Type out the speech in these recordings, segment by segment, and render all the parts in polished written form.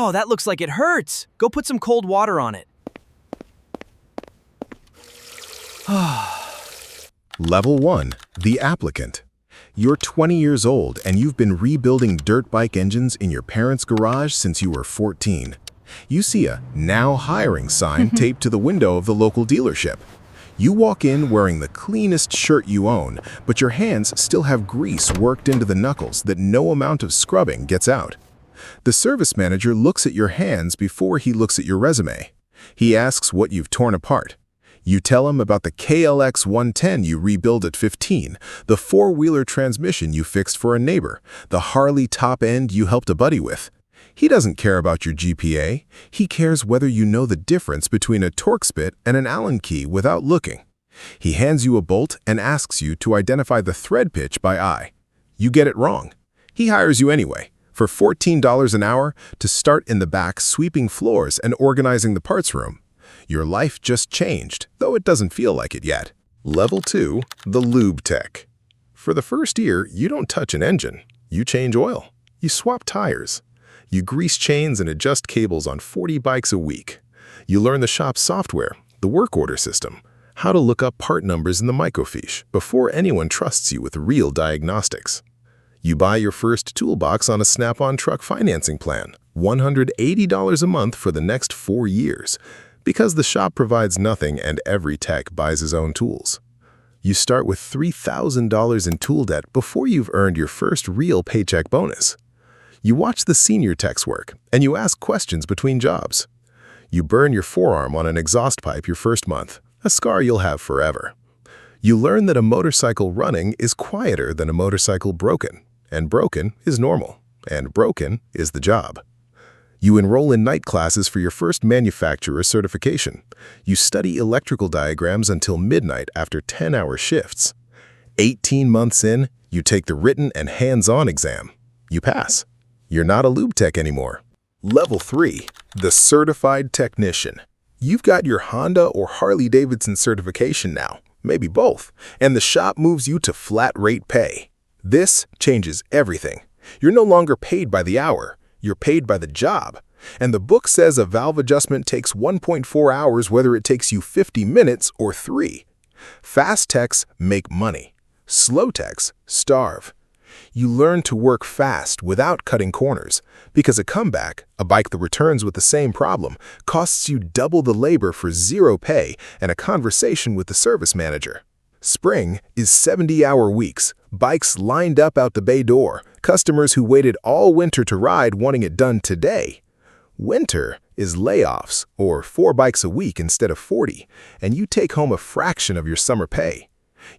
Oh, that looks like it hurts. Go put some cold water on it. Level 1. The Applicant. You're 20 years old and you've been rebuilding dirt bike engines in your parents' garage since you were 14. You see a "Now Hiring" sign taped to the window of the local dealership. You walk in wearing the cleanest shirt you own, but your hands still have grease worked into the knuckles that no amount of scrubbing gets out. The service manager looks at your hands before he looks at your resume. He asks what you've torn apart. You tell him about the KLX 110 you rebuilt at 15, the four-wheeler transmission you fixed for a neighbor, the Harley top end you helped a buddy with. He doesn't care about your GPA. He cares whether you know the difference between a Torx bit and an Allen key without looking. He hands you a bolt and asks you to identify the thread pitch by eye. You get it wrong. He hires you anyway, for $14 an hour, to start in the back sweeping floors and organizing the parts room. Your life just changed, though it doesn't feel like it yet. Level 2. The Lube Tech. For the first year, you don't touch an engine. You change oil. You swap tires. You grease chains and adjust cables on 40 bikes a week. You learn the shop's software, the work order system, how to look up part numbers in the microfiche before anyone trusts you with real diagnostics. You buy your first toolbox on a Snap-on truck financing plan, $180 a month for the next 4 years, because the shop provides nothing and every tech buys his own tools. You start with $3,000 in tool debt before you've earned your first real paycheck bonus. You watch the senior techs work, and you ask questions between jobs. You burn your forearm on an exhaust pipe your first month, a scar you'll have forever. You learn that a motorcycle running is quieter than a motorcycle broken, and broken is normal, and broken is the job. You enroll in night classes for your first manufacturer certification. You study electrical diagrams until midnight after 10-hour shifts. 18 months in, you take the written and hands-on exam. You pass. You're not a lube tech anymore. Level 3. The Certified Technician. You've got your Honda or Harley-Davidson certification now, maybe both, and the shop moves you to flat-rate pay. This changes everything. You're no longer paid by the hour. You're paid by the job. And the book says a valve adjustment takes 1.4 hours whether it takes you 50 minutes or 3. Fast techs make money. Slow techs starve. You learn to work fast without cutting corners, because a comeback, a bike that returns with the same problem, costs you double the labor for zero pay and a conversation with the service manager. Spring is 70-hour weeks, bikes lined up out the bay door, customers who waited all winter to ride wanting it done today. Winter is layoffs, or 4 bikes a week instead of 40, and you take home a fraction of your summer pay.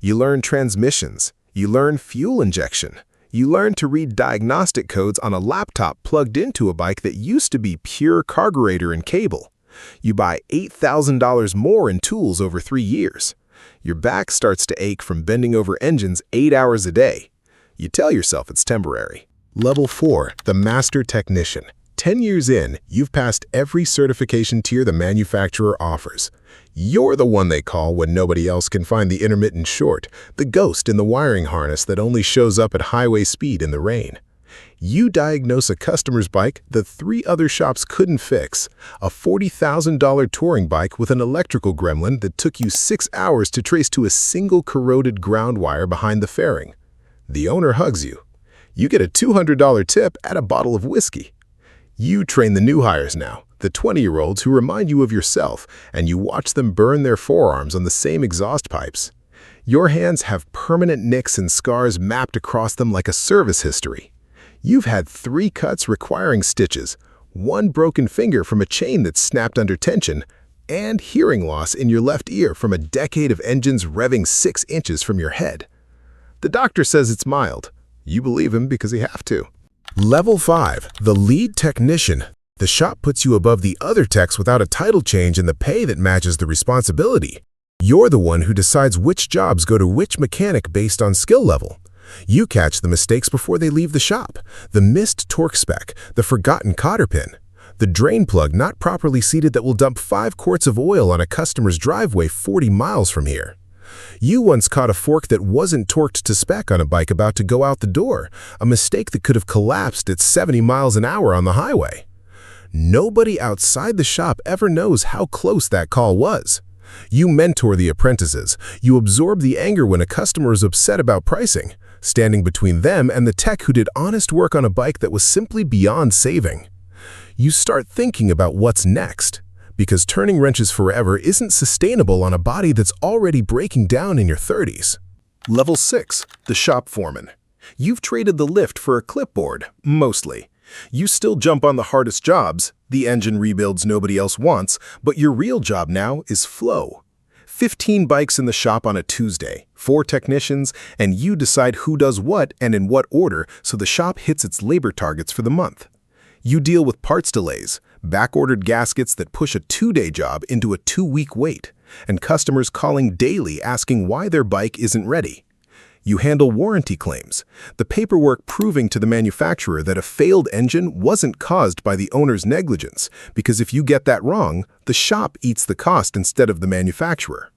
You learn transmissions. You learn fuel injection. You learn to read diagnostic codes on a laptop plugged into a bike that used to be pure carburetor and cable. You buy $8,000 more in tools over 3 years. Your back starts to ache from bending over engines 8 hours a day. You tell yourself it's temporary. Level 4. The Master Technician. 10 years in, you've passed every certification tier the manufacturer offers. You're the one they call when nobody else can find the intermittent short, the ghost in the wiring harness that only shows up at highway speed in the rain. You diagnose a customer's bike that 3 other shops couldn't fix, a $40,000 touring bike with an electrical gremlin that took you 6 hours to trace to a single corroded ground wire behind the fairing. The owner hugs you. You get a $200 tip and a bottle of whiskey. You train the new hires now, the 20-year-olds who remind you of yourself, and you watch them burn their forearms on the same exhaust pipes. Your hands have permanent nicks and scars mapped across them like a service history. You've had 3 cuts requiring stitches, 1 broken finger from a chain that snapped under tension, and hearing loss in your left ear from a decade of engines revving 6 inches from your head. The doctor says it's mild. You believe him because you have to. Level 5. The Lead Technician. The shop puts you above the other techs without a title change and the pay that matches the responsibility. You're the one who decides which jobs go to which mechanic based on skill level. You catch the mistakes before they leave the shop, the missed torque spec, the forgotten cotter pin, the drain plug not properly seated that will dump 5 quarts of oil on a customer's driveway 40 miles from here. You once caught a fork that wasn't torqued to spec on a bike about to go out the door, a mistake that could have collapsed at 70 miles an hour on the highway. Nobody outside the shop ever knows how close that call was. You mentor the apprentices. You absorb the anger when a customer is upset about pricing, standing between them and the tech who did honest work on a bike that was simply beyond saving. You start thinking about what's next, because turning wrenches forever isn't sustainable on a body that's already breaking down in your 30s. Level 6, the shop foreman. You've traded the lift for a clipboard, mostly. You still jump on the hardest jobs, the engine rebuilds nobody else wants, but your real job now is flow. 15 bikes in the shop on a Tuesday, 4 technicians, and you decide who does what and in what order so the shop hits its labor targets for the month. You deal with parts delays, back-ordered gaskets that push a 2-day job into a 2-week wait, and customers calling daily asking why their bike isn't ready. You handle warranty claims, the paperwork proving to the manufacturer that a failed engine wasn't caused by the owner's negligence, because if you get that wrong, the shop eats the cost instead of the manufacturer.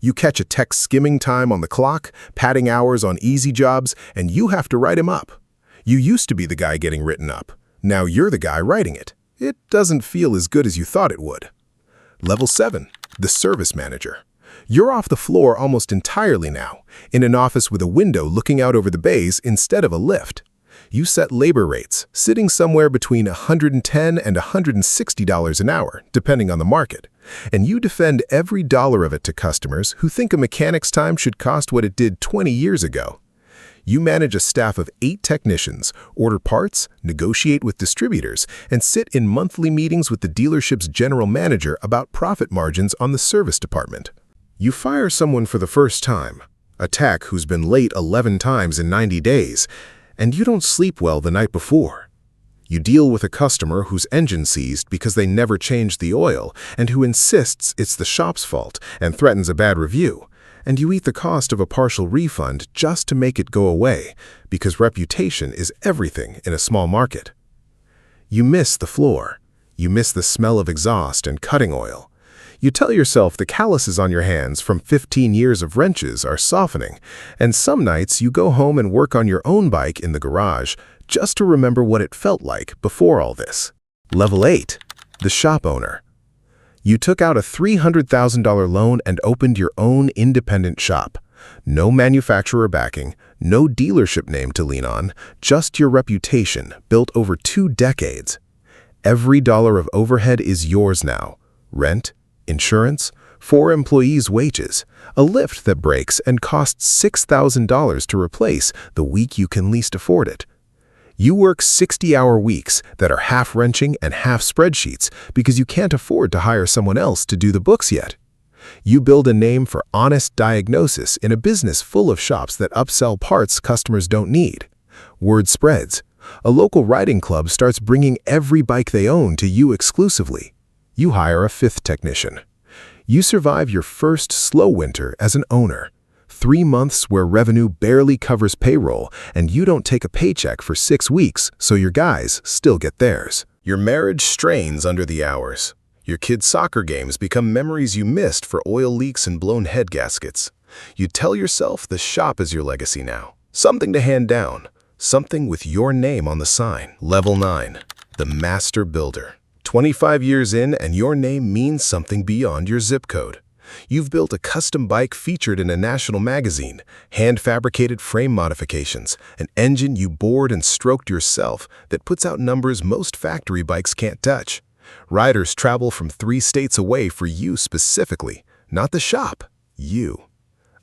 You catch a tech skimming time on the clock, padding hours on easy jobs, and you have to write him up. You used to be the guy getting written up. Now you're the guy writing it. It doesn't feel as good as you thought it would. Level 7, the service manager. You're off the floor almost entirely now, in an office with a window looking out over the bays instead of a lift. You set labor rates, sitting somewhere between $110 and $160 an hour, depending on the market, and you defend every dollar of it to customers who think a mechanic's time should cost what it did 20 years ago. You manage a staff of 8 technicians, order parts, negotiate with distributors, and sit in monthly meetings with the dealership's general manager about profit margins on the service department. You fire someone for the first time, a tech who's been late 11 times in 90 days, and you don't sleep well the night before. You deal with a customer whose engine seized because they never changed the oil and who insists it's the shop's fault and threatens a bad review, and you eat the cost of a partial refund just to make it go away because reputation is everything in a small market. You miss the floor. You miss the smell of exhaust and cutting oil. You tell yourself the calluses on your hands from 15 years of wrenches are softening, and some nights you go home and work on your own bike in the garage just to remember what it felt like before all this. Level 8, the shop owner. You took out a $300,000 loan and opened your own independent shop. No manufacturer backing, no dealership name to lean on, just your reputation built over 2 decades. Every dollar of overhead is yours now. Rent, insurance, 4 employees' wages, a lift that breaks and costs $6,000 to replace the week you can least afford it. You work 60-hour weeks that are half wrenching and half spreadsheets because you can't afford to hire someone else to do the books yet. You build a name for honest diagnosis in a business full of shops that upsell parts customers don't need. Word spreads. A local riding club starts bringing every bike they own to you exclusively. You hire a 5th technician. You survive your first slow winter as an owner. 3 months where revenue barely covers payroll and you don't take a paycheck for 6 weeks, so your guys still get theirs. Your marriage strains under the hours. Your kids' soccer games become memories you missed for oil leaks and blown head gaskets. You tell yourself the shop is your legacy now. Something to hand down. Something with your name on the sign. Level 9, the master builder. 25 years in and your name means something beyond your zip code. You've built a custom bike featured in a national magazine, hand-fabricated frame modifications, an engine you bored and stroked yourself that puts out numbers most factory bikes can't touch. Riders travel from 3 states away for you specifically, not the shop, you.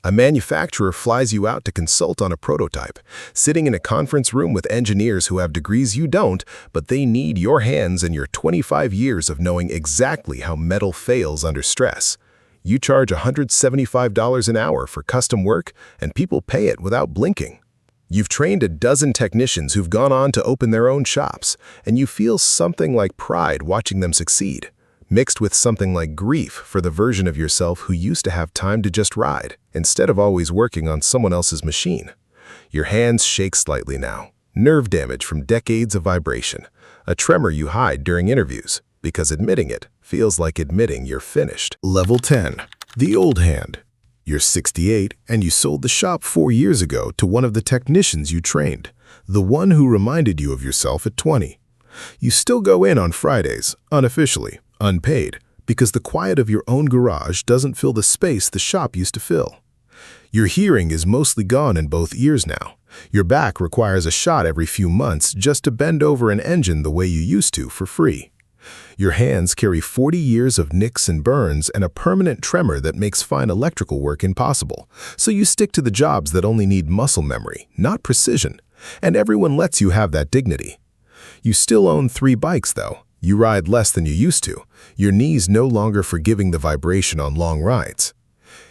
A manufacturer flies you out to consult on a prototype, sitting in a conference room with engineers who have degrees you don't, but they need your hands and your 25 years of knowing exactly how metal fails under stress. You charge $175 an hour for custom work, and people pay it without blinking. You've trained a dozen technicians who've gone on to open their own shops, and you feel something like pride watching them succeed, mixed with something like grief for the version of yourself who used to have time to just ride, instead of always working on someone else's machine. Your hands shake slightly now, nerve damage from decades of vibration, a tremor you hide during interviews, because admitting it feels like admitting you're finished. Level 10, the old hand. You're 68 and you sold the shop 4 years ago to one of the technicians you trained, the one who reminded you of yourself at 20. You still go in on Fridays, unofficially, unpaid, because the quiet of your own garage doesn't fill the space the shop used to fill. Your hearing is mostly gone in both ears now. Your back requires a shot every few months just to bend over an engine the way you used to for free. Your hands carry 40 years of nicks and burns and a permanent tremor that makes fine electrical work impossible, so you stick to the jobs that only need muscle memory, not precision, and everyone lets you have that dignity. You still own 3 bikes, though. You ride less than you used to, your knees no longer forgiving the vibration on long rides.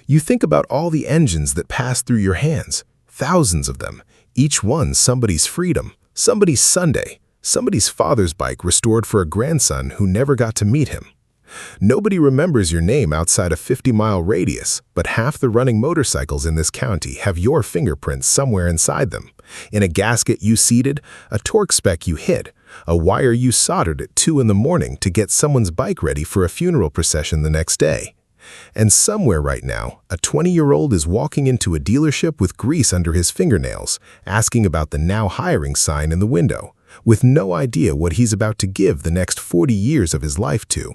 You think about all the engines that pass through your hands, thousands of them, each one somebody's freedom, somebody's Sunday, somebody's father's bike restored for a grandson who never got to meet him. Nobody remembers your name outside a 50-mile radius, but half the running motorcycles in this county have your fingerprints somewhere inside them. In a gasket you seated, a torque spec you hid, a wire you soldered at 2 in the morning to get someone's bike ready for a funeral procession the next day. And somewhere right now, a 20-year-old is walking into a dealership with grease under his fingernails, asking about the now hiring sign in the window, with no idea what he's about to give the next 40 years of his life to.